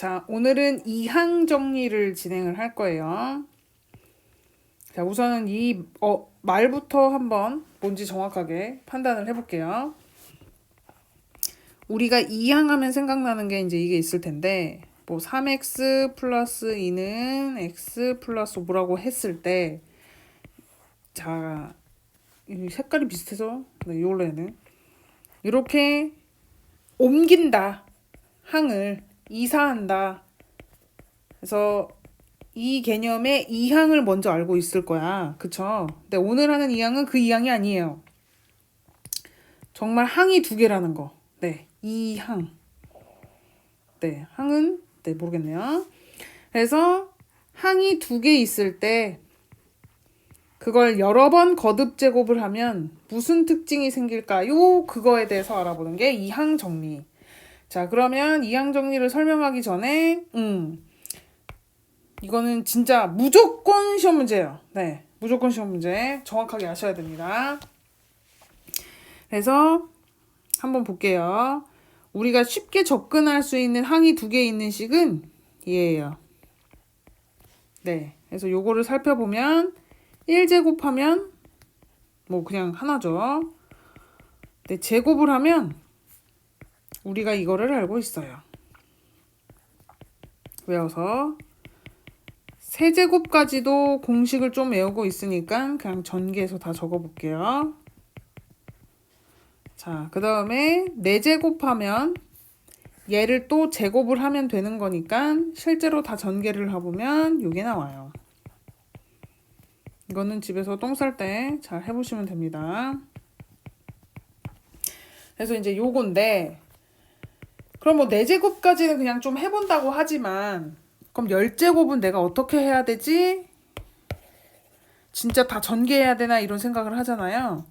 자, 오늘은 이항 정리를 진행을 할 거예요. 자, 우선은 이 말부터 한번 뭔지 정확하게 판단을 해볼게요. 우리가 이항 하면 생각나는 게 이제 이게 있을 텐데, 뭐 3x 플러스 2는 x 플러스 5라고 했을 때, 자, 이 색깔이 비슷해서 이걸로 해는 이렇게 옮긴다. 항을 이사한다. 그래서 이 개념의 이항을 먼저 알고 있을 거야. 그쵸? 근데 오늘 하는 이항은 그 이항이 아니에요. 정말 항이 두 개라는 거. 네, 이항. 네, 항은 네, 모르겠네요. 그래서 항이 두 개 있을 때 그걸 여러 번 거듭 제곱을 하면 무슨 특징이 생길까요? 그거에 대해서 알아보는 게 이항 정리. 자, 그러면 이항 정리를 설명하기 전에 이거는 진짜 무조건 시험 문제예요. 네, 무조건 시험 문제. 정확하게 아셔야 됩니다. 그래서 한번 볼게요. 우리가 쉽게 접근할 수 있는 항이 두 개 있는 식은 얘예요. 네, 그래서 요거를 살펴보면 1제곱하면 뭐 그냥 하나죠. 네, 제곱을 하면 우리가 이거를 알고 있어요. 외워서 세제곱까지도 공식을 좀 외우고 있으니까 그냥 전개해서 다 적어볼게요. 자, 그 다음에 4제곱하면 얘를 또 제곱을 하면 되는 거니까 실제로 다 전개를 해보면 이게 나와요. 이거는 집에서 똥 쌀 때 잘 해보시면 됩니다. 그래서 이제 요건데, 그럼 뭐 4제곱까지는 그냥 좀 해본다고 하지만, 그럼 10제곱은 내가 어떻게 해야 되지? 진짜 다 전개해야 되나 이런 생각을 하잖아요.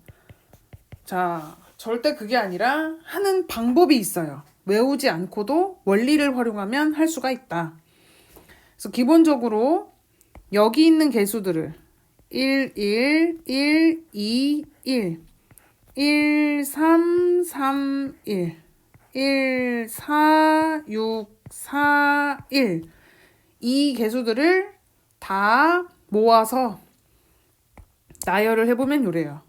자, 절대 그게 아니라 하는 방법이 있어요. 외우지 않고도 원리를 활용하면 할 수가 있다. 그래서 기본적으로 여기 있는 개수들을 1, 1, 2, 1, 1, 3, 3, 1, 1, 4, 6, 4, 1 이 개수들을 다 모아서 나열을 해보면 요래요.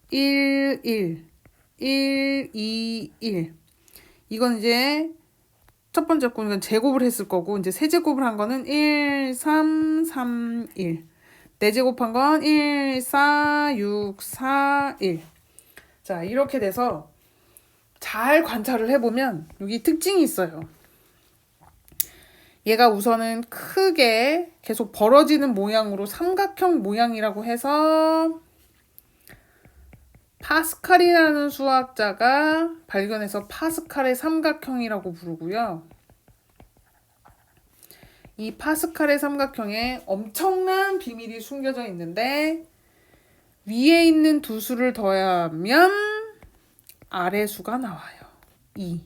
1, 1, 1, 2, 1 이건 이제 첫 번째 거는 제곱을 했을 거고 이제 세제곱을 한 거는 1, 3, 3, 1 4제곱한 건 1, 4, 6, 4, 1 자, 이렇게 돼서 잘 관찰을 해보면 여기 특징이 있어요. 얘가 우선은 크게 계속 벌어지는 모양으로 삼각형 모양이라고 해서 파스칼이라는 수학자가 발견해서 파스칼의 삼각형이라고 부르고요. 이 파스칼의 삼각형에 엄청난 비밀이 숨겨져 있는데 위에 있는 두 수를 더하면 아래 수가 나와요. 2.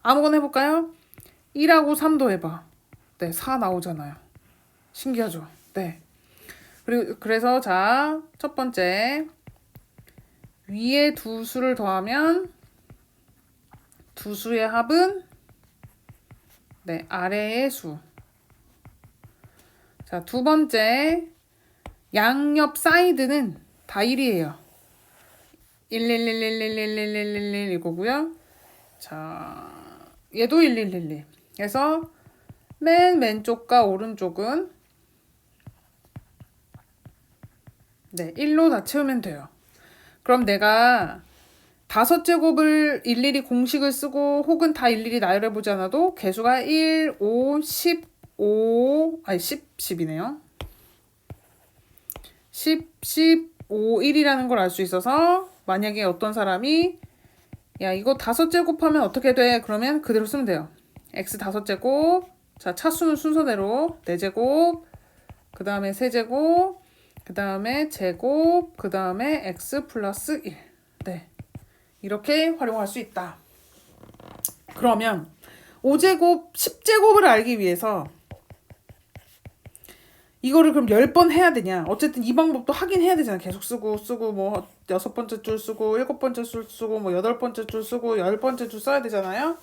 아무거나 해볼까요? 1하고 3 더해봐. 네, 4 나오잖아요. 신기하죠? 네. 그래서 자, 첫 번째 위에 두 수를 더하면 두 수의 합은 네, 아래의 수. 자, 두 번째 양옆 사이드는 다 1이에요. 1, 1, 1, 1, 1, 1, 1, 1, 1, 1 이거고요. 자, 얘도 1, 1, 1, 1. 그래서 맨 왼쪽과 오른쪽은 네, 1로 다 채우면 돼요. 그럼 내가 5제곱을 일일이 공식을 쓰고 혹은 다 일일이 나열해보지 않아도 개수가 1, 5, 15, 아니 10이네요. 15, 1이라는 걸 알 수 있어서 만약에 어떤 사람이 야, 이거 5제곱하면 어떻게 돼? 그러면 그대로 쓰면 돼요. x 5제곱, 자, 차수는 순서대로 4제곱, 그 다음에 세제곱, 그 다음에 제곱, 그 다음에 x 플러스 1. 네, 이렇게 활용할 수 있다. 그러면 5제곱, 10제곱을 알기 위해서 이거를 그럼 10번 해야 되냐? 어쨌든 이 방법도 하긴 해야 되잖아. 계속 쓰고 뭐 6번째 줄 쓰고 7번째 줄 쓰고 뭐 8번째 줄 쓰고 10번째 줄 써야 되잖아요.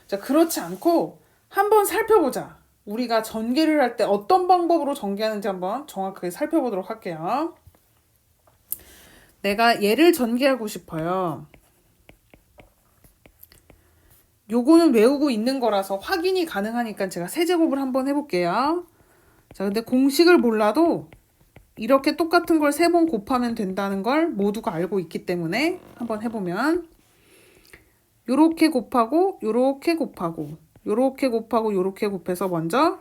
자, 그렇지 않고 한번 살펴보자. 우리가 전개를 할 때 어떤 방법으로 전개하는지 한번 정확하게 살펴보도록 할게요. 내가 얘를 전개하고 싶어요. 요거는 외우고 있는 거라서 확인이 가능하니까 제가 세제곱을 한번 해볼게요. 자, 근데 공식을 몰라도 이렇게 똑같은 걸 3번 곱하면 된다는 걸 모두가 알고 있기 때문에 한번 해보면 요렇게 곱하고 요렇게 곱하고 요렇게 곱하고 요렇게 곱해서 먼저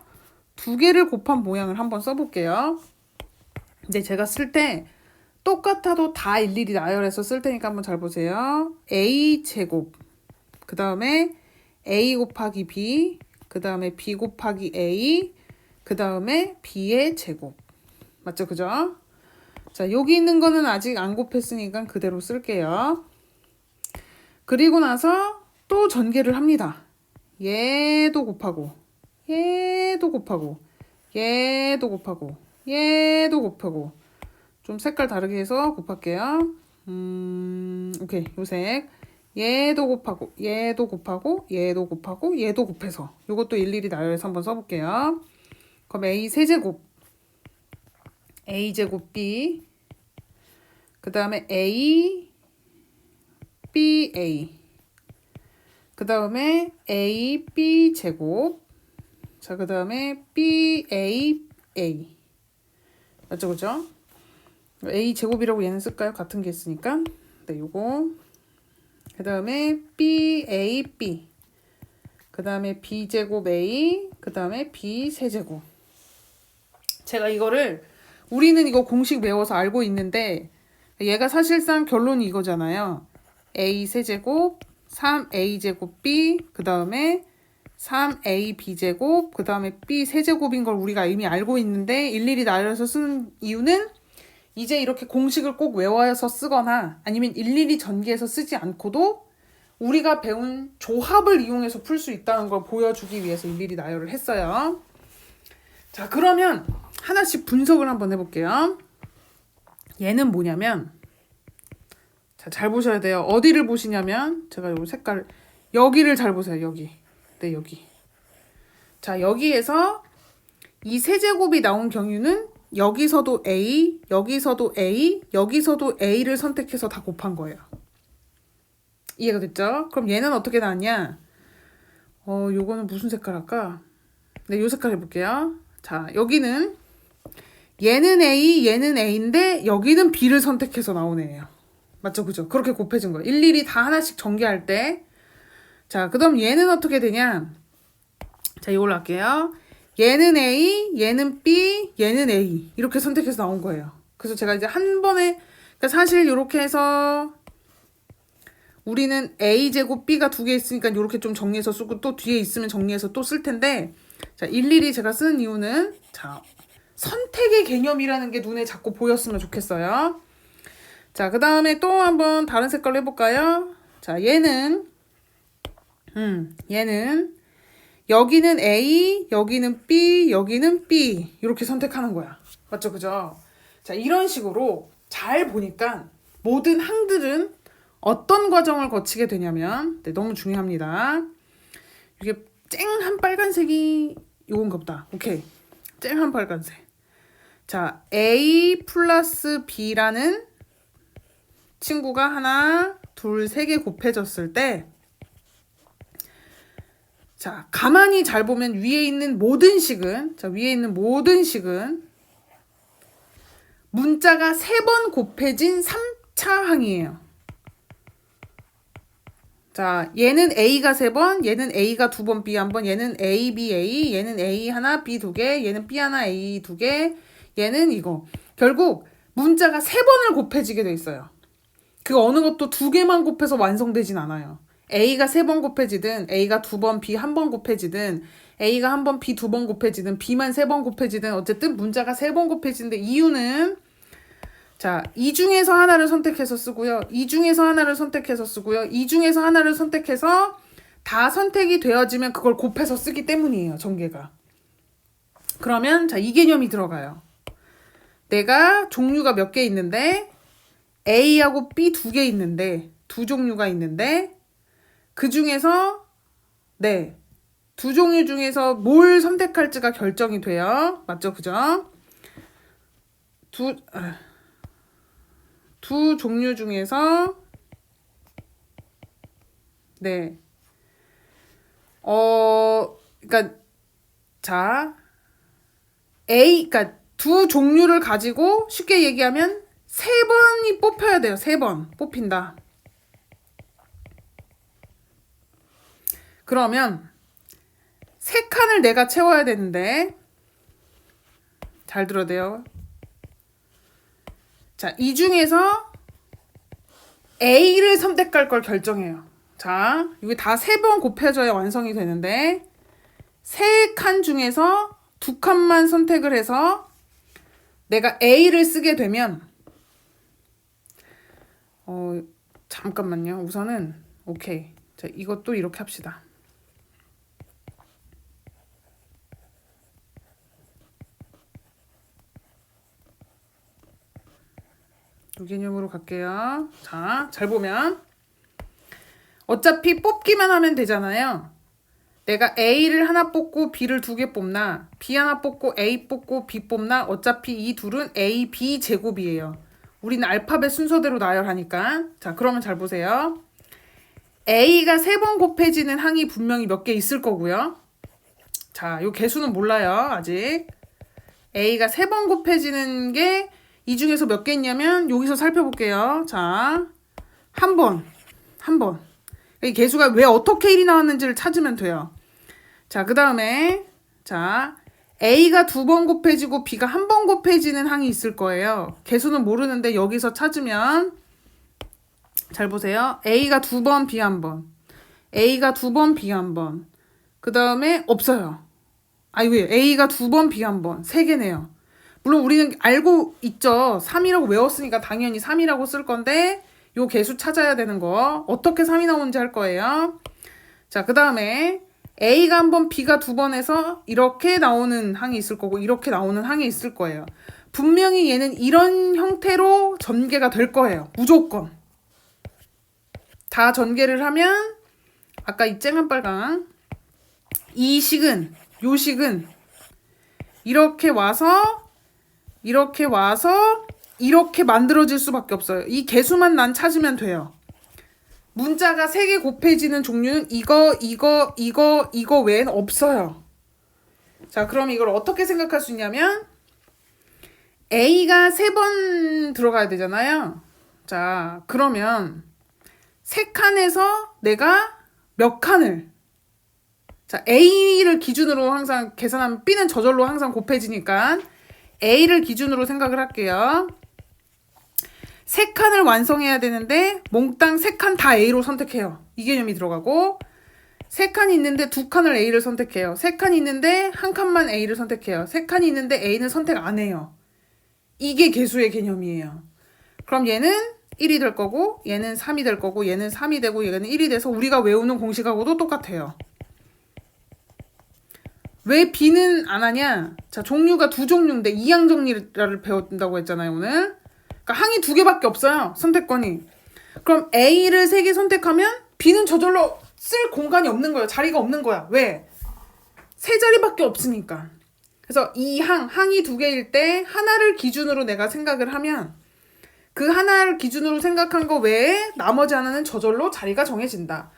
2개를 곱한 모양을 한번 써볼게요. 근데 제가 쓸 때 똑같아도 다 일일이 나열해서 쓸 테니까 한번 잘 보세요. a제곱, 그 다음에 a 곱하기 b, 그 다음에 b 곱하기 a, 그 다음에 b의 제곱. 맞죠? 그죠? 자, 여기 있는 거는 아직 안 곱했으니까 그대로 쓸게요. 그리고 나서 또 전개를 합니다. 얘도 곱하고, 얘도 곱하고, 얘도 곱하고, 얘도 곱하고. 좀 색깔 다르게 해서 곱할게요. 오케이. 요 색. 얘도 곱하고, 얘도 곱하고, 얘도 곱하고, 얘도 곱해서. 요것도 일일이 나열해서 한번 써볼게요. 그럼 a 세제곱, a제곱 b, 그 다음에 a, b, a, 그 다음에 a, b 제곱, 자, 그 다음에 b, a, a. 맞죠? 그죠? a 제곱이라고 얘는 쓸까요? 같은 게 있으니까. 네, 요거. 그 다음에 b, a, b. 그 다음에 b 제곱 a, 그 다음에 b 세제곱. 제가 이거를 우리는 이거 공식 외워서 알고 있는데 얘가 사실상 결론이 이거잖아요. a 세제곱, 3a 제곱 b, 그 다음에 3ab 제곱, 그 다음에 b 세제곱인 걸 우리가 이미 알고 있는데 일일이 나열해서 쓰는 이유는 이제 이렇게 공식을 꼭 외워서 쓰거나 아니면 일일이 전개해서 쓰지 않고도 우리가 배운 조합을 이용해서 풀 수 있다는 걸 보여주기 위해서 일일이 나열을 했어요. 자, 그러면 하나씩 분석을 한번 해볼게요. 얘는 뭐냐면, 자, 잘 보셔야 돼요. 어디를 보시냐면, 제가 요 색깔, 여기를 잘 보세요. 여기. 네, 여기. 자, 여기에서 이 세제곱이 나온 경우는 여기서도 A, 여기서도 A, 여기서도 A를 선택해서 다 곱한 거예요. 이해가 됐죠? 그럼 얘는 어떻게 나왔냐? 요거는 무슨 색깔 할까? 네, 요 색깔 해볼게요. 자, 여기는 얘는 A, 얘는 A인데 여기는 B를 선택해서 나온 애예요. 맞죠? 그죠? 그렇게 곱해진 거예요. 일일이 다 하나씩 전개할 때. 자, 그 다음 얘는 어떻게 되냐? 자, 이걸로 할게요. 얘는 A, 얘는 B, 얘는 A. 이렇게 선택해서 나온 거예요. 그래서 제가 이제 한 번에, 그러니까 사실 이렇게 해서 우리는 A제곱 B가 2개 있으니까 이렇게 좀 정리해서 쓰고 또 뒤에 있으면 정리해서 또 쓸 텐데, 자, 일일이 제가 쓰는 이유는, 자, 선택의 개념이라는 게 눈에 자꾸 보였으면 좋겠어요. 자, 그 다음에 또 한번 다른 색깔로 해볼까요? 자, 얘는 여기는 A, 여기는 B, 여기는 B 이렇게 선택하는 거야. 맞죠? 그죠? 자, 이런 식으로 잘 보니까 모든 항들은 어떤 과정을 거치게 되냐면, 네, 너무 중요합니다. 이게 쨍한 빨간색이 요건가 보다. 오케이. 쨍한 빨간색. 자, A 플러스 B라는 친구가 하나, 둘, 세 개 곱해졌을 때, 자, 가만히 잘 보면 위에 있는 모든 식은, 자, 위에 있는 모든 식은 문자가 3번 곱해진 3차 항이에요. 자, 얘는 A가 3번, 얘는 A가 2번, B 1번, 얘는 A, B, A, 얘는 A 하나, B 2개, 얘는 B 하나, A 2개, 얘는 이거. 결국 문자가 3번을 곱해지게 돼 있어요. 그 어느 것도 2개만 곱해서 완성되진 않아요. A가 3번 곱해지든, A가 2번, B 1번 곱해지든, A가 1번, B 2번 곱해지든, B만 3번 곱해지든, 어쨌든 문자가 3번 곱해지는데 이유는, 자, 이 중에서 하나를 선택해서 쓰고요. 이 중에서 하나를 선택해서 쓰고요. 이 중에서 하나를 선택해서 다 선택이 되어지면 그걸 곱해서 쓰기 때문이에요. 전개가. 그러면 자, 이 개념이 들어가요. 내가 종류가 몇 개 있는데 A하고 B 2개 있는데 2 종류가 있는데 그 중에서 네, 두 종류 중에서 뭘 선택할지가 결정이 돼요. 맞죠? 그죠? 두, 두 종류 중에서, 네. 그러니까, 자, 그러니까 두 종류를 가지고 쉽게 얘기하면 세 번이 뽑혀야 돼요. 세 번 뽑힌다. 그러면 세 칸을 내가 채워야 되는데, 잘 들어야 돼요. 자, 이 중에서 A를 선택할 걸 결정해요. 자, 이게 다 세 번 곱해져야 완성이 되는데, 세 칸 중에서 두 칸만 선택을 해서 내가 A를 쓰게 되면, 잠깐만요. 우선은, 오케이. 자, 이것도 이렇게 합시다. 두 개념으로 갈게요. 자, 잘 보면 어차피 뽑기만 하면 되잖아요. 내가 A를 하나 뽑고 B를 두 개 뽑나, B 하나 뽑고 A 뽑고 B 뽑나, 어차피 이 둘은 A, B 제곱이에요. 우리는 알파벳 순서대로 나열하니까. 자, 그러면 잘 보세요. A가 세 번 곱해지는 항이 분명히 몇 개 있을 거고요. 자, 요 개수는 몰라요, 아직. A가 세 번 곱해지는 게 이 중에서 몇 개 있냐면 여기서 살펴볼게요. 자, 한 번. 이 개수가 왜 어떻게 1이 나왔는지를 찾으면 돼요. 자, 그 다음에 자, A가 두 번 곱해지고 B가 한 번 곱해지는 항이 있을 거예요. 개수는 모르는데 여기서 찾으면 잘 보세요. A가 두 번, B 한 번. A가 두 번, B 한 번. 그 다음에 없어요. 왜 A가 두 번, B 한 번. 세 개네요. 물론 우리는 알고 있죠. 3이라고 외웠으니까 당연히 3이라고 쓸 건데 요 개수 찾아야 되는 거. 어떻게 3이 나오는지 할 거예요. 자, 그 다음에 A가 한 번, B가 두 번 해서 이렇게 나오는 항이 있을 거고 이렇게 나오는 항이 있을 거예요. 분명히 얘는 이런 형태로 전개가 될 거예요. 무조건. 다 전개를 하면 아까 이 쨍한 빨강 이 식은 요 식은 이렇게 와서 이렇게 만들어질 수밖에 없어요. 이 개수만 난 찾으면 돼요. 문자가 3개 곱해지는 종류는 이거 외엔 없어요. 자, 그럼 이걸 어떻게 생각할 수 있냐면 A가 3번 들어가야 되잖아요. 자, 그러면 3칸에서 내가 몇 칸을 자, A를 기준으로 항상 계산하면 B는 저절로 항상 곱해지니까 A를 기준으로 생각을 할게요. 3칸을 완성해야 되는데 몽땅 3칸 다 A로 선택해요. 이 개념이 들어가고 3칸이 있는데 2칸을 A를 선택해요. 3칸이 있는데 1칸만 A를 선택해요. 3칸이 있는데 A는 선택 안 해요. 이게 개수의 개념이에요. 그럼 얘는 1이 될 거고 얘는 3이 될 거고 얘는 3이 되고 얘는 1이 돼서 우리가 외우는 공식하고도 똑같아요. 왜 B는 안 하냐? 자, 종류가 두 종류인데 이항 정리를 배운다고 했잖아요, 오늘. 그러니까 항이 두 개밖에 없어요, 선택권이. 그럼 A를 3개 선택하면 B는 저절로 쓸 공간이 없는 거예요. 자리가 없는 거야. 왜? 세 자리밖에 없으니까. 그래서 이 항이 두 개일 때 하나를 기준으로 내가 생각을 하면 그 하나를 기준으로 생각한 거 외에 나머지 하나는 저절로 자리가 정해진다.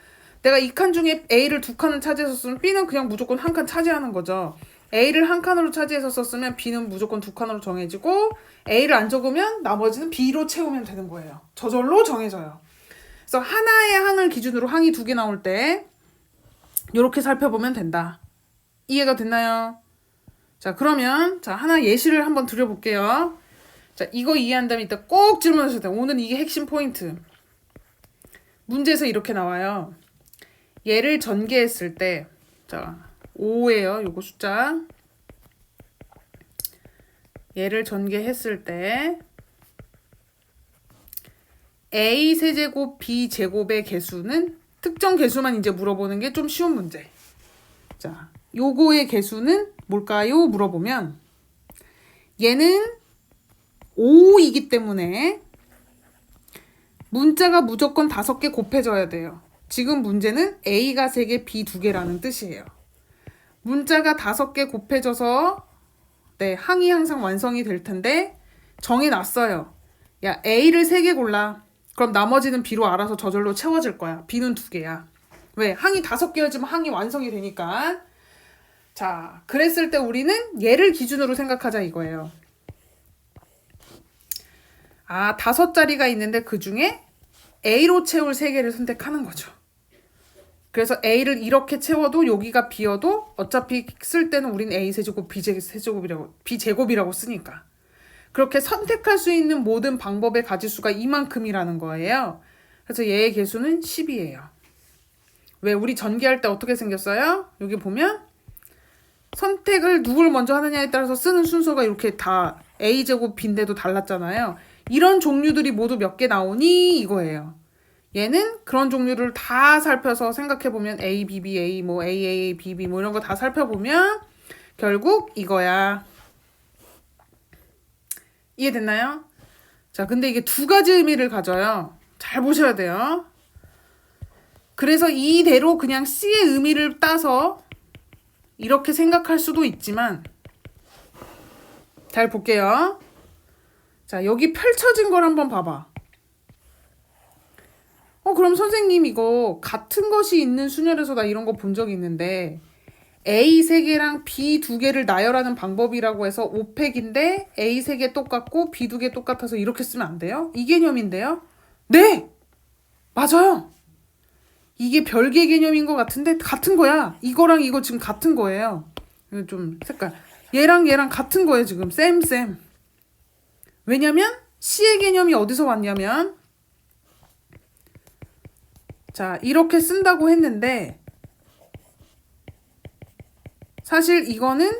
내가 이 칸 중에 A를 2칸을 차지해서 쓰면 B는 그냥 무조건 한 칸 차지하는 거죠. A를 한 칸으로 차지해서 썼으면 B는 무조건 2칸으로 정해지고 A를 안 적으면 나머지는 B로 채우면 되는 거예요. 저절로 정해져요. 그래서 하나의 항을 기준으로 항이 2개 나올 때 이렇게 살펴보면 된다. 이해가 됐나요? 자, 그러면 자, 하나 예시를 한번 드려볼게요. 자, 이거 이해한다면 이따 꼭 질문하셔도 돼요. 오늘 이게 핵심 포인트. 문제에서 이렇게 나와요. 얘를 전개했을 때, 자, 5예요. 요거 숫자. 얘를 전개했을 때 A 세제곱 B 제곱의 개수는 특정 개수만 이제 물어보는 게 좀 쉬운 문제. 자, 요거의 개수는 뭘까요? 물어보면 얘는 5이기 때문에 문자가 무조건 5개 곱해져야 돼요. 지금 문제는 A가 3개, B 2개라는 뜻이에요. 문자가 5개 곱해져서 네, 항이 항상 완성이 될 텐데 정해놨어요. 야, A를 3개 골라. 그럼 나머지는 B로 알아서 저절로 채워질 거야. B는 2개야. 왜? 항이 5개여지면 항이 완성이 되니까. 자, 그랬을 때 우리는 얘를 기준으로 생각하자 이거예요. 아, 5자리가 있는데 그 중에 A로 채울 3개를 선택하는 거죠. 그래서 A를 이렇게 채워도 여기가 B여도 어차피 쓸 때는 우린 A 세제곱, B 제곱이라고 쓰니까. 그렇게 선택할 수 있는 모든 방법의 가지수가 이만큼이라는 거예요. 그래서 얘의 개수는 10이에요. 왜? 우리 전개할 때 어떻게 생겼어요? 여기 보면 선택을 누굴 먼저 하느냐에 따라서 쓰는 순서가 이렇게 다 A제곱, B인데도 달랐잖아요. 이런 종류들이 모두 몇 개 나오니 이거예요. 얘는 그런 종류를 다 살펴서 생각해보면 A, B, B, A, 뭐 A, A, B, B 뭐 이런 거 다 살펴보면 결국 이거야. 이해됐나요? 자, 근데 이게 2가지 의미를 가져요. 잘 보셔야 돼요. 그래서 이대로 그냥 C의 의미를 따서 이렇게 생각할 수도 있지만 잘 볼게요. 자, 여기 펼쳐진 걸 한번 봐봐. 그럼 선생님 이거 같은 것이 있는 순열에서 나 이런 거 본 적이 있는데 A 3개랑 B 2개를 나열하는 방법이라고 해서 5팩인데 A 3개 똑같고 B 2개 똑같아서 이렇게 쓰면 안 돼요? 이 개념인데요? 네! 맞아요! 이게 별개 개념인 것 같은데 같은 거야. 이거랑 이거 지금 같은 거예요. 좀 색깔. 얘랑 얘랑 같은 거예요 지금. 쌤. 왜냐면 C의 개념이 어디서 왔냐면 자, 이렇게 쓴다고 했는데 사실 이거는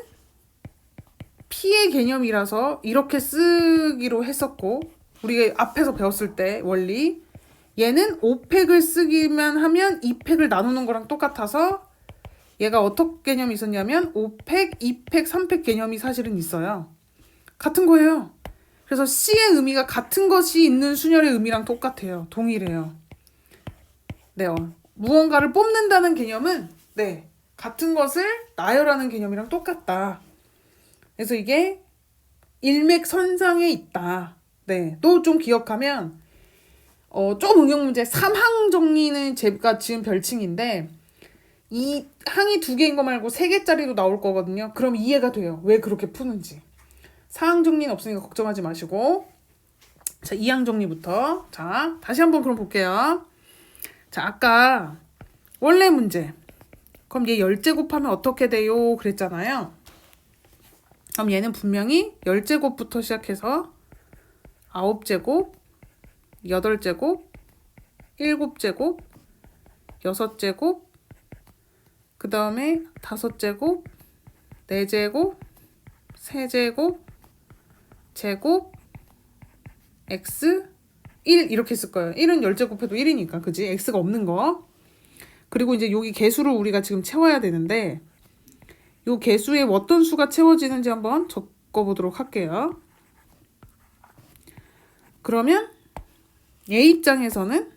P의 개념이라서 이렇게 쓰기로 했었고 우리가 앞에서 배웠을 때 원리 얘는 5팩을 쓰기만 하면 2팩을 나누는 거랑 똑같아서 얘가 어떤 개념이 있었냐면 5팩, 2팩, 3팩 개념이 사실은 있어요. 같은 거예요. 그래서 C의 의미가 같은 것이 있는 순열의 의미랑 똑같아요. 동일해요. 네, 무언가를 뽑는다는 개념은 네, 같은 것을 나열하는 개념이랑 똑같다. 그래서 이게 일맥선상에 있다. 네, 또 좀 기억하면 좀 응용 문제 3항 정리는 제가 지은 별칭인데 이 항이 2개인 거 말고 3개짜리도 나올 거거든요. 그럼 이해가 돼요. 왜 그렇게 푸는지. 4항 정리는 없으니까 걱정하지 마시고 자, 2항 정리부터 자, 다시 한번 그럼 볼게요. 자, 아까 원래 문제 그럼 얘 10제곱하면 어떻게 돼요? 그랬잖아요. 그럼 얘는 분명히 10제곱부터 시작해서 9제곱, 8제곱, 7제곱, 6제곱, 그 다음에 5제곱, 4제곱, 3제곱, 제곱, x, 1 이렇게 쓸 거예요. 1은 10제곱해도 1이니까 그지? x가 없는 거. 그리고 이제 여기 개수를 우리가 지금 채워야 되는데 요 개수에 어떤 수가 채워지는지 한번 적어보도록 할게요. 그러면 얘 입장에서는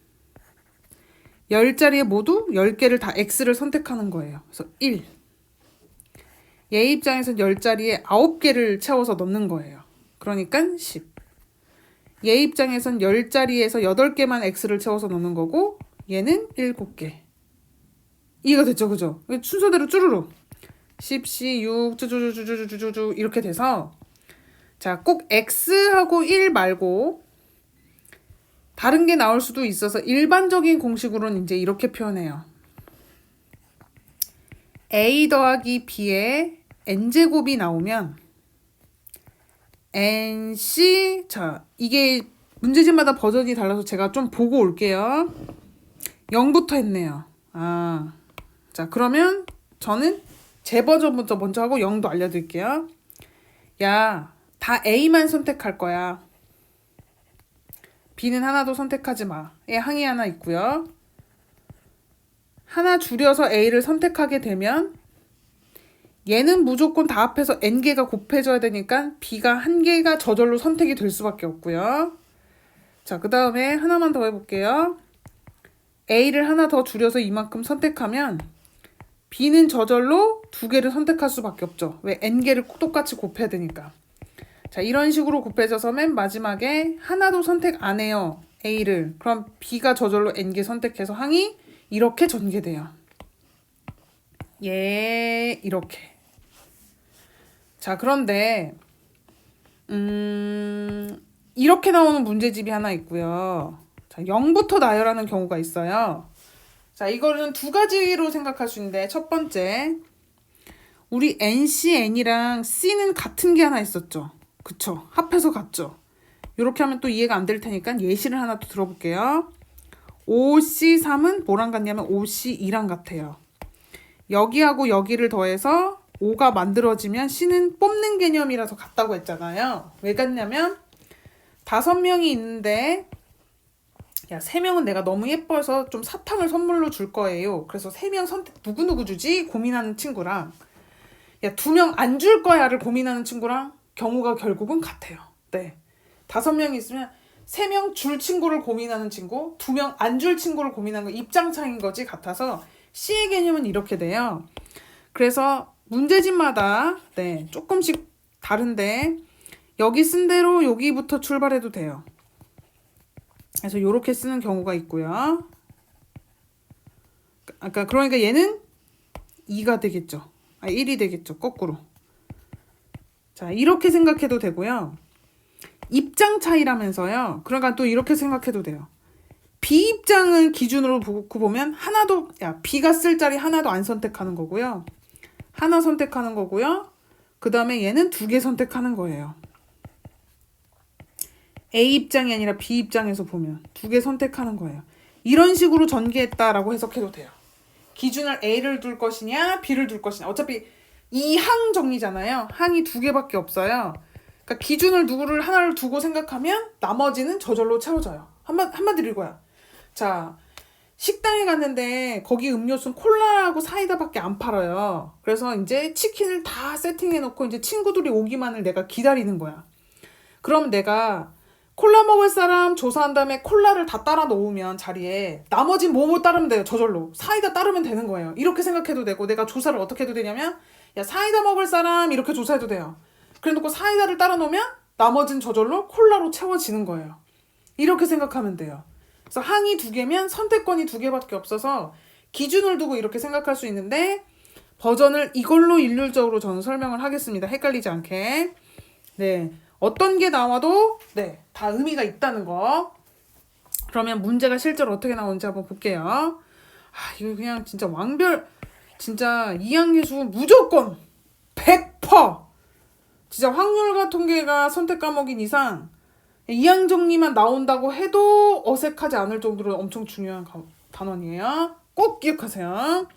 10자리에 모두 10개를 다 x를 선택하는 거예요. 그래서 1. 얘 입장에서는 10자리에 9개를 채워서 넣는 거예요. 그러니까 10. 얘 입장에선 10자리에서 8개만 x를 채워서 넣는 거고 얘는 7개. 이해가 됐죠? 그죠? 순서대로 쭈루루 10, 6, 쭈쭈쭈쭈쭈쭈쭈 이렇게 돼서 자, 꼭 x하고 1 말고 다른 게 나올 수도 있어서 일반적인 공식으로는 이제 이렇게 표현해요. a 더하기 b의 n제곱이 나오면 nc 자, 이게 문제집마다 버전이 달라서 제가 좀 보고 올게요. 0부터 했네요. 자, 그러면 저는 제 버전부터 먼저 하고 0도 알려드릴게요. 야, 다 A만 선택할 거야. B는 하나도 선택하지 마. 얘 항이 하나 있고요. 하나 줄여서 A를 선택하게 되면 얘는 무조건 다 합해서 N개가 곱해져야 되니까 B가 한 개가 저절로 선택이 될 수밖에 없고요. 자, 그 다음에 하나만 더 해볼게요. A를 하나 더 줄여서 이만큼 선택하면 B는 저절로 두 개를 선택할 수밖에 없죠. 왜? N개를 똑같이 곱해야 되니까. 자, 이런 식으로 곱해져서 맨 마지막에 하나도 선택 안 해요. A를. 그럼 B가 저절로 N개 선택해서 항이 이렇게 전개돼요. 예, 이렇게. 자, 그런데 이렇게 나오는 문제집이 하나 있고요. 자, 0부터 나열하는 경우가 있어요. 자, 이거는 두 가지로 생각할 수 있는데 첫 번째, 우리 NC, N이랑 C는 같은 게 하나 있었죠. 그쵸? 합해서 같죠? 이렇게 하면 또 이해가 안 될 테니까 예시를 하나 또 들어볼게요. OC3은 뭐랑 같냐면 OC2랑 같아요. 여기하고 여기를 더해서 5가 만들어지면 C는 뽑는 개념이라서 같다고 했잖아요. 왜 같냐면 5명이 있는데 야, 3명은 내가 너무 예뻐서 좀 사탕을 선물로 줄 거예요. 그래서 3명 선택 누구 주지? 고민하는 친구랑 야, 2명 안 줄 거야를 고민하는 친구랑 경우가 결국은 같아요. 네. 5명이 있으면 3명 줄 친구를 고민하는 친구, 2명 안 줄 친구를 고민하는 거 입장 차이인 거지 같아서 C의 개념은 이렇게 돼요. 그래서 문제집마다 네, 조금씩 다른데 여기 쓴 대로 여기부터 출발해도 돼요. 그래서 이렇게 쓰는 경우가 있고요. 그러니까 얘는 2가 되겠죠. 1이 되겠죠. 거꾸로. 자, 이렇게 생각해도 되고요. 입장 차이라면서요. 그러니까 또 이렇게 생각해도 돼요. B 입장을 기준으로 보면 하나도 B가 쓸 자리 하나도 안 선택하는 거고요. 하나 선택하는 거고요. 그 다음에 얘는 2개 선택하는 거예요. A 입장이 아니라 B 입장에서 보면 2개 선택하는 거예요. 이런 식으로 전개했다라고 해석해도 돼요. 기준을 A를 둘 것이냐 B를 둘 것이냐. 어차피 이 항 정리잖아요. 항이 2개밖에 없어요. 그러니까 기준을 누구를 하나를 두고 생각하면 나머지는 저절로 채워져요. 한마디로 이거야. 자, 식당에 갔는데 거기 음료수는 콜라하고 사이다밖에 안 팔아요. 그래서 이제 치킨을 다 세팅해놓고 이제 친구들이 오기만을 내가 기다리는 거야. 그럼 내가 콜라 먹을 사람 조사한 다음에 콜라를 다 따라 놓으면 자리에 나머진 뭐 따르면 돼요. 저절로 사이다 따르면 되는 거예요. 이렇게 생각해도 되고 내가 조사를 어떻게 해도 되냐면 야, 사이다 먹을 사람 이렇게 조사해도 돼요. 그래 놓고 사이다를 따라 놓으면 나머진 저절로 콜라로 채워지는 거예요. 이렇게 생각하면 돼요. 그래서 항이 2개면 선택권이 2개밖에 없어서 기준을 두고 이렇게 생각할 수 있는데 버전을 이걸로 일률적으로 저는 설명을 하겠습니다. 헷갈리지 않게. 네. 어떤 게 나와도 네, 다 의미가 있다는 거. 그러면 문제가 실제로 어떻게 나오는지 한번 볼게요. 아, 이거 그냥 진짜 완별 진짜 이항계수 무조건 100% 진짜 확률과 통계가 선택 과목인 이상 이항 정리만 나온다고 해도 어색하지 않을 정도로 엄청 중요한 단원이에요. 꼭 기억하세요.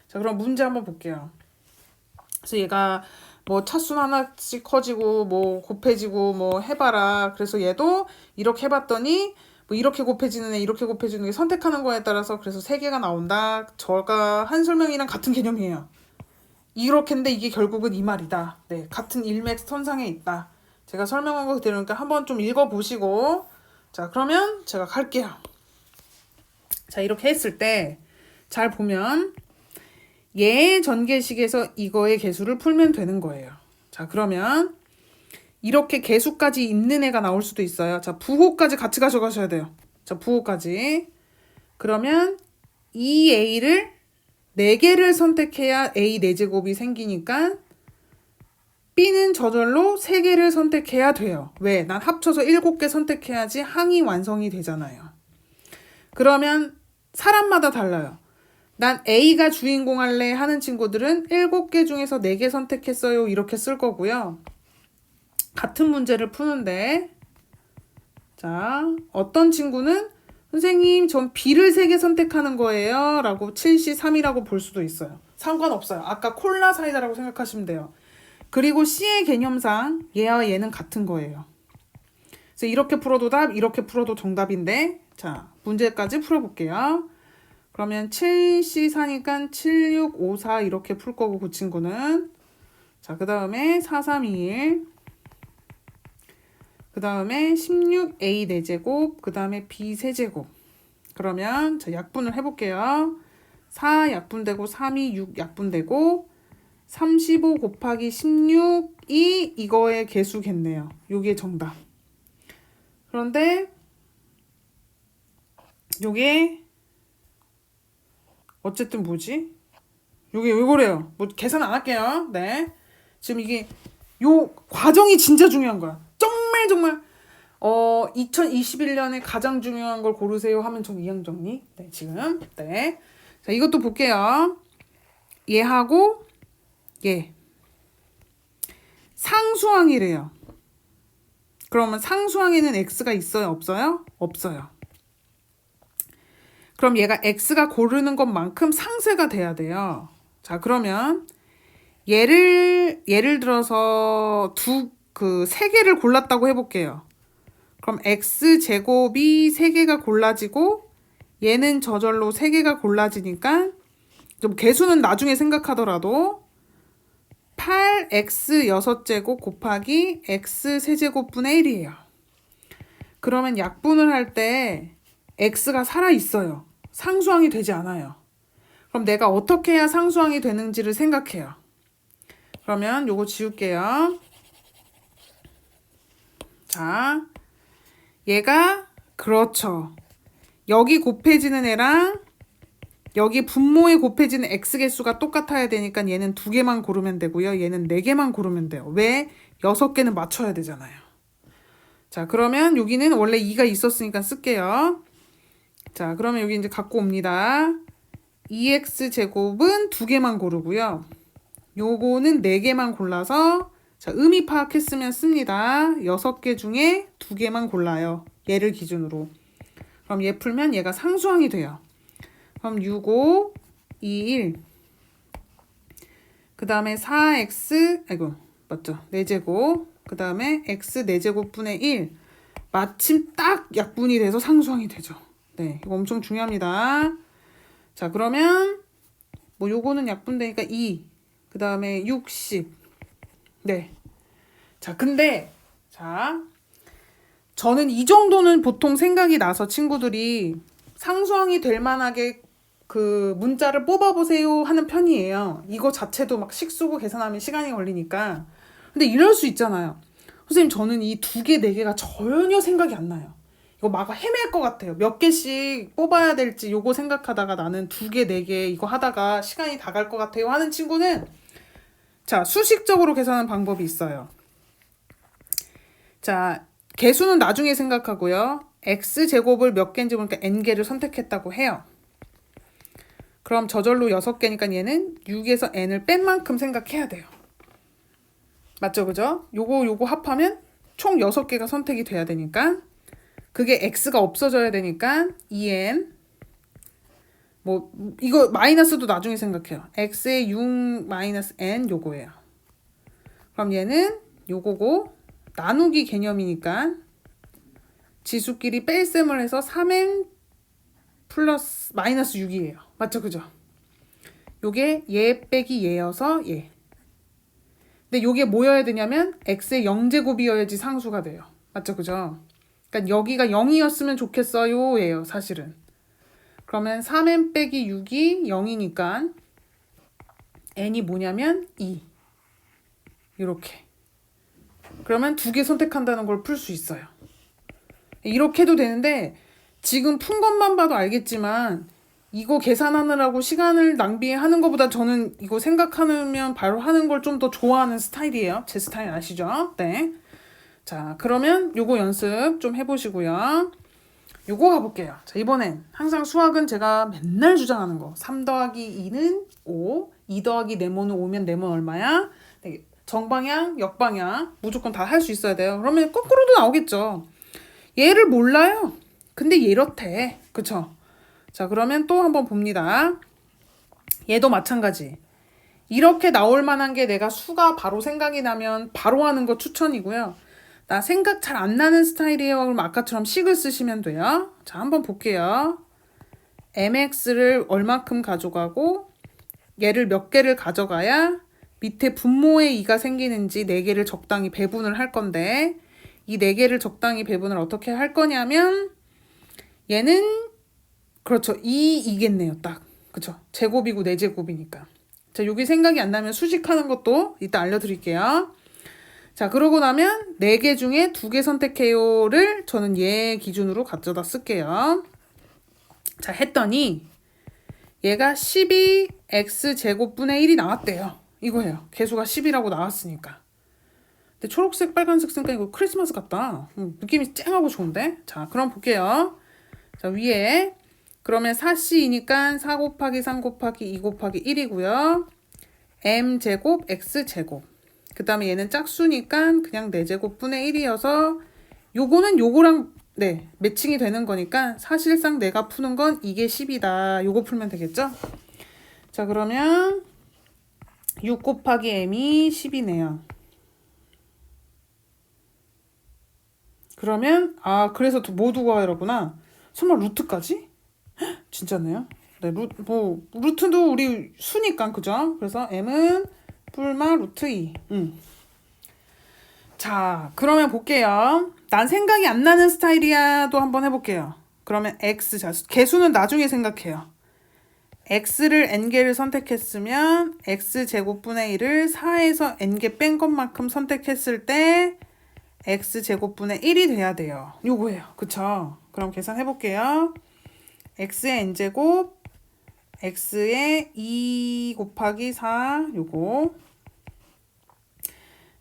자, 그럼 문제 한번 볼게요. 그래서 얘가 뭐 차수는 하나씩 커지고 뭐 곱해지고 뭐 해봐라. 그래서 얘도 이렇게 해봤더니 뭐 이렇게 곱해지는 애 이렇게 곱해지는 게 선택하는 거에 따라서 그래서 3개가 나온다. 저가 한 설명이랑 같은 개념이에요. 이렇게인데 이게 결국은 이 말이다. 네, 같은 일맥선상에 있다. 제가 설명한 거 그대로니까 한번 좀 읽어보시고 자, 그러면 제가 갈게요. 자, 이렇게 했을 때 잘 보면 얘의 전개식에서 이거의 개수를 풀면 되는 거예요. 자, 그러면 이렇게 개수까지 있는 애가 나올 수도 있어요. 자, 부호까지 같이 가져가셔야 돼요. 자, 부호까지. 그러면 이 A를 4개를 선택해야 A 4제곱이 생기니까 B는 저절로 3개를 선택해야 돼요. 왜? 난 합쳐서 7개 선택해야지 항이 완성이 되잖아요. 그러면 사람마다 달라요. 난 A가 주인공 할래 하는 친구들은 7개 중에서 4개 선택했어요. 이렇게 쓸 거고요. 같은 문제를 푸는데 자, 어떤 친구는 선생님 전 B를 3개 선택하는 거예요. 라고 7C3이라고 볼 수도 있어요. 상관없어요. 아까 콜라 사이다라고 생각하시면 돼요. 그리고 C의 개념상 얘와 얘는 같은 거예요. 그래서 이렇게 풀어도 답, 이렇게 풀어도 정답인데 자, 문제까지 풀어볼게요. 그러면 7C4니까 7654 이렇게 풀 거고 그 친구는 자, 그 다음에 4321 그 다음에 16A 4제곱 그 다음에 B 3제곱 그러면 자, 약분을 해볼게요. 4 약분되고 3이 6 약분되고 35 곱하기 16이 이거의 개수겠네요. 요게 정답. 그런데 요게 어쨌든 뭐지? 요게 왜 그래요? 뭐 계산 안 할게요. 네. 지금 이게 요 과정이 진짜 중요한 거야. 정말 2021년에 가장 중요한 걸 고르세요 하면 전 이항정리. 네, 지금. 네. 자, 이것도 볼게요. 얘하고 얘. 상수항이래요. 그러면 상수항에는 x가 있어요? 없어요? 없어요. 그럼 얘가 x가 고르는 것만큼 상쇄가 돼야 돼요. 자, 그러면 예를 들어서 세 개를 골랐다고 해볼게요. 그럼 x제곱이 3개가 골라지고 얘는 저절로 3개가 골라지니까 좀 개수는 나중에 생각하더라도 8x 6제곱 곱하기 x 세제곱분의 1이에요. 그러면 약분을 할 때 x가 살아있어요. 상수항이 되지 않아요. 그럼 내가 어떻게 해야 상수항이 되는지를 생각해요. 그러면 요거 지울게요. 자, 얘가 그렇죠. 여기 곱해지는 애랑 여기 분모에 곱해지는 x 개수가 똑같아야 되니까 얘는 2개만 고르면 되고요. 얘는 4개만 고르면 돼요. 왜? 6개는 맞춰야 되잖아요. 자, 그러면 여기는 원래 2가 있었으니까 쓸게요. 자, 그러면 여기 이제 갖고 옵니다. 2x 제곱은 2개만 고르고요. 요거는 4개만 골라서 자, 의미 파악했으면 씁니다. 6개 중에 2개만 골라요. 얘를 기준으로. 그럼 얘 풀면 얘가 상수항이 돼요. 그럼 6, 5, 2, 1. 그 다음에 4x, 아이고, 맞죠? 4제곱. 그 다음에 x 4제곱분의 1. 마침 딱 약분이 돼서 상수항이 되죠. 네, 이거 엄청 중요합니다. 자, 그러면 뭐 요거는 약분되니까 2. 그 다음에 60. 네. 자, 근데 자, 저는 이 정도는 보통 생각이 나서 친구들이 상수항이 될 만하게 그 문자를 뽑아보세요 하는 편이에요. 이거 자체도 막 식수고 계산하면 시간이 걸리니까. 근데 이럴 수 있잖아요. 선생님, 저는 이 2개, 4개가 전혀 생각이 안 나요. 이거 막 헤맬 것 같아요. 몇 개씩 뽑아야 될지 요거 생각하다가 나는 2개, 4개 이거 하다가 시간이 다 갈 것 같아요 하는 친구는 자, 수식적으로 계산하는 방법이 있어요. 자, 개수는 나중에 생각하고요. x제곱을 몇 개인지 보니까 n개를 선택했다고 해요. 그럼 저절로 6개니까 얘는 6에서 n을 뺀 만큼 생각해야 돼요. 맞죠? 그죠? 요거 합하면 총 6개가 선택이 돼야 되니까 그게 x가 없어져야 되니까 2n 뭐 이거 마이너스도 나중에 생각해요. x의 6 마이너스 n 요거예요. 그럼 얘는 요거고 나누기 개념이니까 지수끼리 뺄셈을 해서 3n 플러스 마이너스 6이에요. 맞죠? 그죠? 요게 얘 빼기 얘여서 얘. 근데 요게 뭐여야 되냐면 x의 0제곱이어야지 상수가 돼요. 맞죠? 그죠? 그러니까 여기가 0이었으면 좋겠어요 예요. 사실은. 그러면 3n 빼기 6이 0이니까 n이 뭐냐면 2. 이렇게. 그러면 2개 선택한다는 걸 풀 수 있어요. 이렇게 해도 되는데 지금 푼 것만 봐도 알겠지만 이거 계산하느라고 시간을 낭비하는 것보다 저는 이거 생각하면 바로 하는 걸 좀 더 좋아하는 스타일이에요. 제 스타일 아시죠? 네. 자, 그러면 요거 연습 좀 해보시고요. 요거 가볼게요. 자, 이번엔 항상 수학은 제가 맨날 주장하는 거. 3 더하기 2는 5, 2 더하기 네모는 5면 네모 얼마야? 네, 정방향, 역방향 무조건 다 할 수 있어야 돼요. 그러면 거꾸로도 나오겠죠. 얘를 몰라요. 근데 이렇대. 그쵸? 자, 그러면 또 한번 봅니다. 얘도 마찬가지. 이렇게 나올 만한 게 내가 수가 바로 생각이 나면 바로 하는 거 추천이고요. 나 생각 잘 안 나는 스타일이에요. 그럼 아까처럼 식을 쓰시면 돼요. 자, 한번 볼게요. mx를 얼마큼 가져가고 얘를 몇 개를 가져가야 밑에 분모에 2가 생기는지 4개를 적당히 배분을 할 건데 이 4개를 적당히 배분을 어떻게 할 거냐면 얘는 그렇죠. 2이겠네요. 딱. 그쵸? 제곱이고 4제곱이니까. 자, 여기 생각이 안 나면 수식하는 것도 이따 알려드릴게요. 자, 그러고 나면 4개 중에 2개 선택해요를 저는 얘 기준으로 가져다 쓸게요. 자, 했더니 얘가 12x제곱분의 1이 나왔대요. 이거예요. 개수가 10이라고 나왔으니까. 근데 초록색, 빨간색 쓰니까 이거 크리스마스 같다. 느낌이 쨍하고 좋은데? 자, 그럼 볼게요. 자, 위에 그러면 4c이니까 4 곱하기 3 곱하기 2 곱하기 1이고요. m제곱 x제곱. 그 다음에 얘는 짝수니까 그냥 4제곱분의 1이어서 요거는 요거랑 네 매칭이 되는 거니까 사실상 내가 푸는 건 이게 10이다. 요거 풀면 되겠죠? 자, 그러면 6 곱하기 m이 10이네요. 그러면 그래서 뭐 두고 하라구나. 설마 루트까지? 진짜네요. 네, 루트도 우리 수니까 그죠? 그래서 m은 뿔마 루트 2. 자, 그러면 볼게요. 난 생각이 안 나는 스타일이야도 한번 해볼게요. 그러면 x, 자, 개수는 나중에 생각해요. x를 n개를 선택했으면 x제곱분의 1을 4에서 n개 뺀 것만큼 선택했을 때 x제곱분의 1이 돼야 돼요. 요거예요. 그쵸? 그럼 계산해볼게요. x의 n제곱, x의 2 곱하기 4, 요거.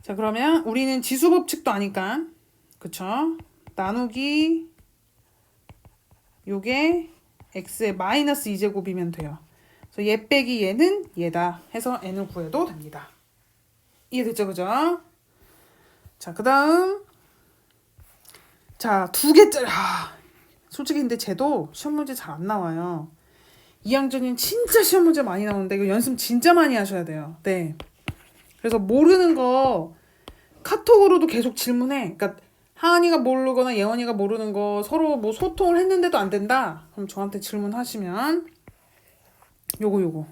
자, 그러면 우리는 지수법칙도 아니까, 그쵸? 나누기, 요게 x의 마이너스 2제곱이면 돼요. 그래서 얘 빼기 얘는 얘다 해서 n을 구해도 됩니다. 이해됐죠? 그죠? 자, 그 다음. 자, 2개짜리. 솔직히 근데 쟤도 시험 문제 잘 안 나와요. 2학년은 진짜 시험 문제 많이 나오는데 이거 연습 진짜 많이 하셔야 돼요. 네. 그래서 모르는 거 카톡으로도 계속 질문해. 그러니까 하은이가 모르거나 예원이가 모르는 거 서로 뭐 소통을 했는데도 안 된다. 그럼 저한테 질문하시면 요거.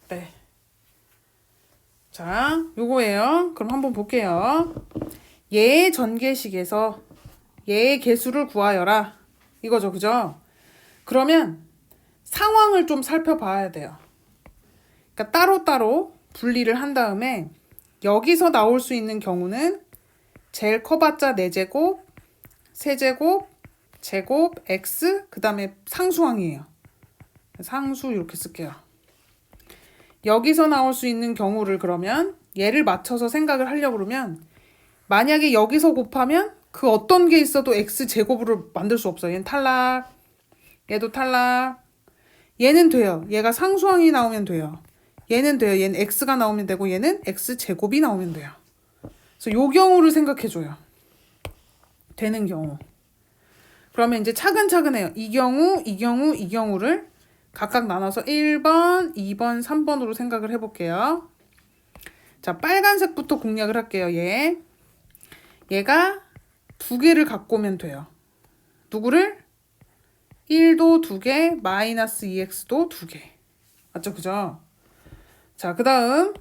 네. 자, 요거예요. 그럼 한번 볼게요. 얘의 전개식에서 얘의 개수를 구하여라. 이거죠, 그죠? 그러면 상황을 좀 살펴봐야 돼요. 그러니까 따로따로 분리를 한 다음에 여기서 나올 수 있는 경우는 제일 커봤자 4제곱, 세제곱, 제곱, x, 그 다음에 상수항이에요. 상수 이렇게 쓸게요. 여기서 나올 수 있는 경우를 그러면 얘를 맞춰서 생각을 하려고 그러면 만약에 여기서 곱하면 그 어떤 게 있어도 x제곱으로 만들 수 없어요. 얘는 탈락, 얘도 탈락, 얘는 돼요. 얘가 상수항이 나오면 돼요. 얘는 돼요. 얘는 x가 나오면 되고 얘는 x제곱이 나오면 돼요. 그래서 요 경우를 생각해줘요. 되는 경우. 그러면 이제 차근차근 해요. 이 경우를 각각 나눠서 1번, 2번, 3번으로 생각을 해볼게요. 자, 빨간색부터 공략을 할게요. 얘가 2개를 갖고 오면 돼요. 누구를? 1도 2개, 마이너스 2x도 2개. 맞죠? 그죠? 자, 그 다음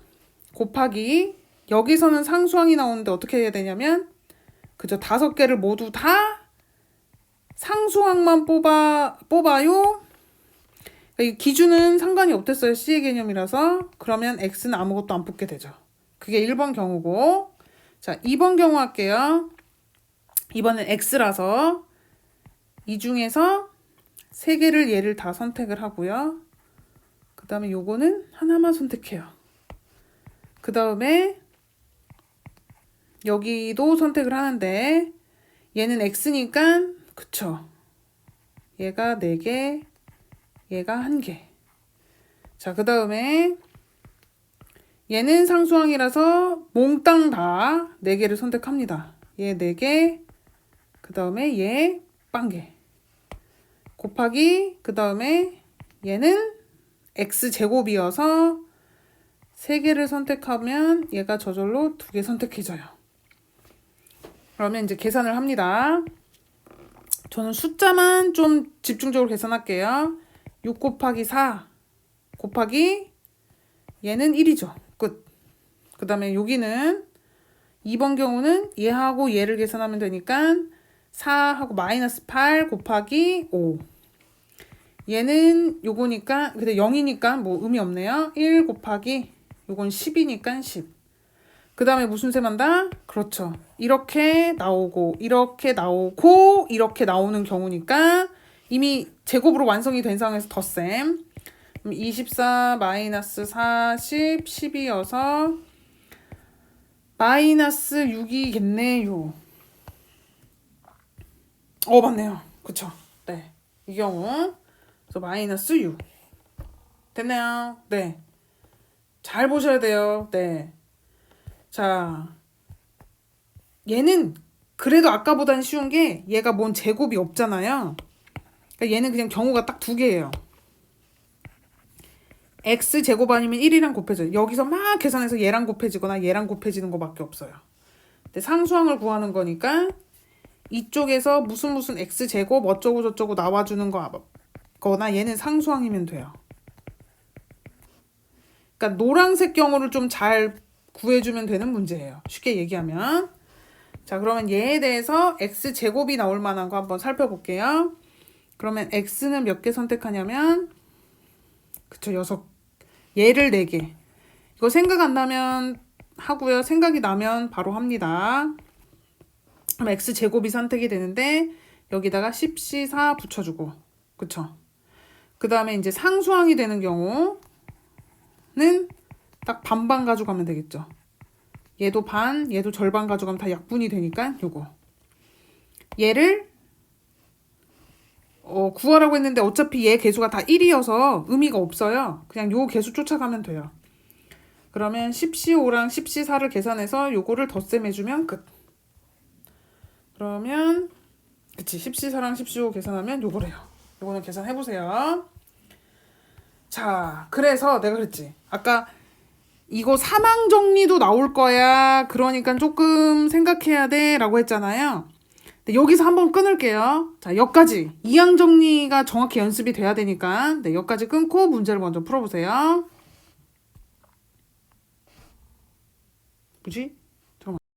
곱하기 여기서는 상수항이 나오는데 어떻게 해야 되냐면 그죠? 5개를 모두 다 상수항만 뽑아요. 이 기준은 상관이 없댔어요. C의 개념이라서. 그러면 X는 아무것도 안 뽑게 되죠. 그게 1번 경우고. 자, 2번 경우 할게요. 2번은 X라서 이 중에서 3개를 얘를 다 선택을 하고요. 그 다음에 요거는 하나만 선택해요. 그 다음에 여기도 선택을 하는데 얘는 X니까 그쵸. 얘가 4개, 얘가 1개. 자, 그 다음에 얘는 상수항이라서 몽땅 다 4개를 선택합니다. 얘 4개, 그 다음에 얘 빵개. 곱하기, 그 다음에 얘는 x제곱이어서 3개를 선택하면 얘가 저절로 2개 선택해져요. 그러면 이제 계산을 합니다. 저는 숫자만 좀 집중적으로 계산할게요. 6 곱하기 4 곱하기 얘는 1이죠. 끝. 그 다음에 여기는 2번 경우는 얘하고 얘를 계산하면 되니까 4하고 마이너스 8 곱하기 5. 얘는 요거니까 근데 0이니까 뭐 의미 없네요. 1 곱하기 요건 10이니까 10. 그 다음에 무슨 셈 한다? 그렇죠. 이렇게 나오고 이렇게 나오고 이렇게 나오는 경우니까 이미 제곱으로 완성이 된 상황에서 덧셈. 24 마이너스 40 10이어서 마이너스 6이겠네요. 맞네요. 그쵸. 네. 이 경우 그래서 마이너스 6 됐나요? 네. 잘 보셔야 돼요. 네. 자, 얘는 그래도 아까보단 쉬운 게 얘가 뭔 제곱이 없잖아요. 그러니까 얘는 그냥 경우가 딱 두 개예요. x 제곱 아니면 1이랑 곱해져요. 여기서 막 계산해서 얘랑 곱해지거나 얘랑 곱해지는 거밖에 없어요. 근데 상수항을 구하는 거니까 이쪽에서 무슨 x 제곱 어쩌고 저쩌고 나와주는 거나 얘는 상수항이면 돼요. 그러니까 노란색 경우를 좀 잘 구해주면 되는 문제예요. 쉽게 얘기하면. 자, 그러면 얘에 대해서 x 제곱이 나올 만한 거 한번 살펴볼게요. 그러면 x는 몇 개 선택하냐면 그쵸, 6. 얘를 4개. 이거 생각 안 나면 하고요. 생각이 나면 바로 합니다. 그럼 x 제곱이 선택이 되는데 여기다가 10c4 붙여주고 그쵸. 그 다음에 이제 상수항이 되는 경우는 딱 반반 가져가면 되겠죠. 얘도 반, 얘도 절반 가져가면 다 약분이 되니까 요거. 얘를 구하라고 했는데 어차피 얘 개수가 다 1이어서 의미가 없어요. 그냥 요 개수 쫓아가면 돼요. 그러면 10C5랑 10C4를 계산해서 요거를 덧셈해주면 끝. 그러면 그치 10C4랑 10C5 계산하면 요거래요. 요거는 계산해보세요. 자, 그래서 내가 그랬지. 아까 이거 사망 정리도 나올 거야. 그러니까 조금 생각해야 돼 라고 했잖아요. 네, 여기서 한번 끊을게요. 자, 여기까지. 이항 정리가 정확히 연습이 돼야 되니까 네, 여기까지 끊고 문제를 먼저 풀어보세요. 뭐지?